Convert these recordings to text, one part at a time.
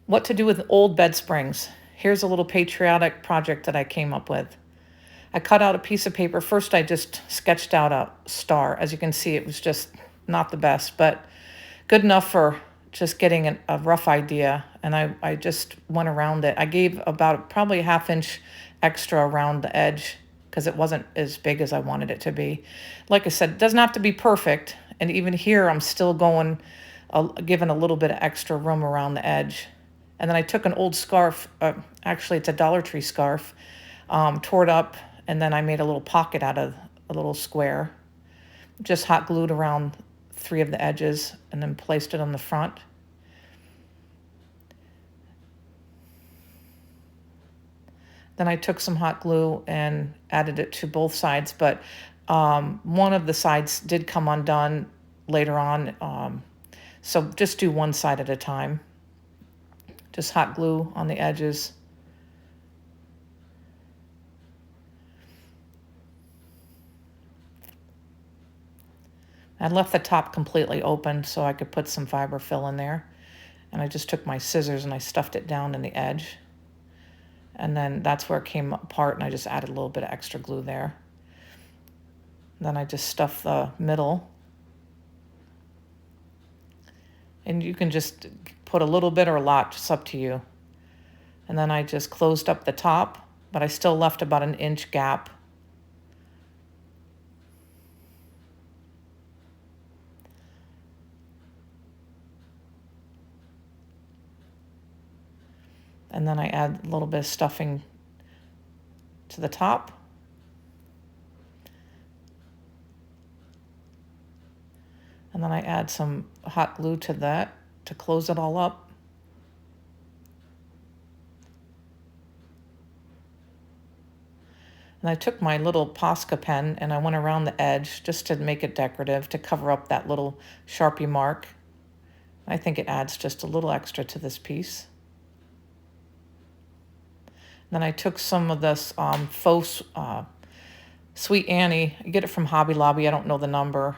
What to do with old bed springs. Here's a little patriotic project that I came up with. I cut out a piece of paper. First, I just sketched out a star. As you can see, it was just not the best, but good enough for just getting a rough idea. And I just went around it. I gave about probably a half-inch extra around the edge because it wasn't as big as I wanted it to be. Like I said, it doesn't have to be perfect. And even here, I'm still going, giving a little bit of extra room around the edge. And then I took an old scarf, actually it's a Dollar Tree scarf, tore it up, and then I made a little pocket out of a little square. Just hot glued around 3 of the edges and then placed it on the front. Then I took some hot glue and added it to both sides, but one of the sides did come undone later on, so just do one side at a time. Just hot glue on the edges. I left the top completely open so I could put some fiber fill in there. And I just took my scissors and I stuffed it down in the edge. And then that's where it came apart, and I just added a little bit of extra glue there. Then I just stuffed the middle. And you can just put a little bit or a lot, it's up to you. And then I just closed up the top, but I still left about an inch gap. And then I add a little bit of stuffing to the top. And then I add some hot glue to that to close it all up. And I took my little Posca pen and I went around the edge just to make it decorative, to cover up that little Sharpie mark. I think it adds just a little extra to this piece. Then I took some of this faux Sweet Annie. You get it from Hobby Lobby. I don't know the number,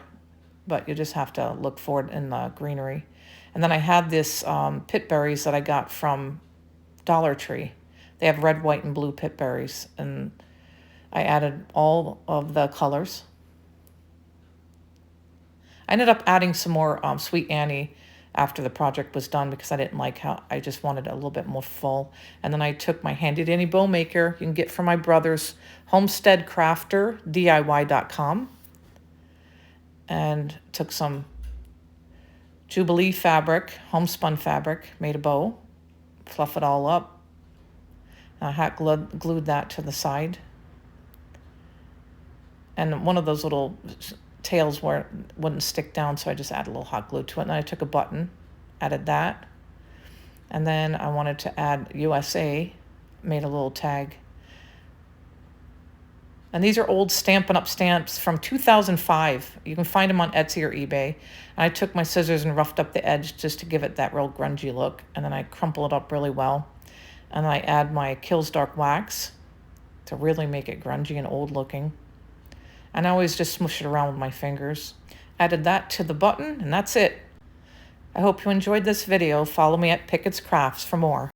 but you just have to look for it in the greenery. And then I had this pit berries that I got from Dollar Tree. They have red, white, and blue pit berries. And I added all of the colors. I ended up adding some more Sweet Annie after the project was done because I didn't like how, I just wanted a little bit more full. And then I took my handy dandy bow maker you can get from my brother's Homestead Crafter, DIY.com, and took some Jubilee fabric, homespun fabric, made a bow, fluff it all up. And I hot glued that to the side. And one of those little tails where it wouldn't stick down, so I just added a little hot glue to it. And then I took a button, added that. And then I wanted to add USA, made a little tag. And these are old Stampin' Up! Stamps from 2005. You can find them on Etsy or eBay. And I took my scissors and roughed up the edge just to give it that real grungy look. And then I crumple it up really well. And I add my Kills Dark wax to really make it grungy and old looking. And I always just smush it around with my fingers. Added that to the button, and that's it. I hope you enjoyed this video. Follow me at Pickett's Crafts for more.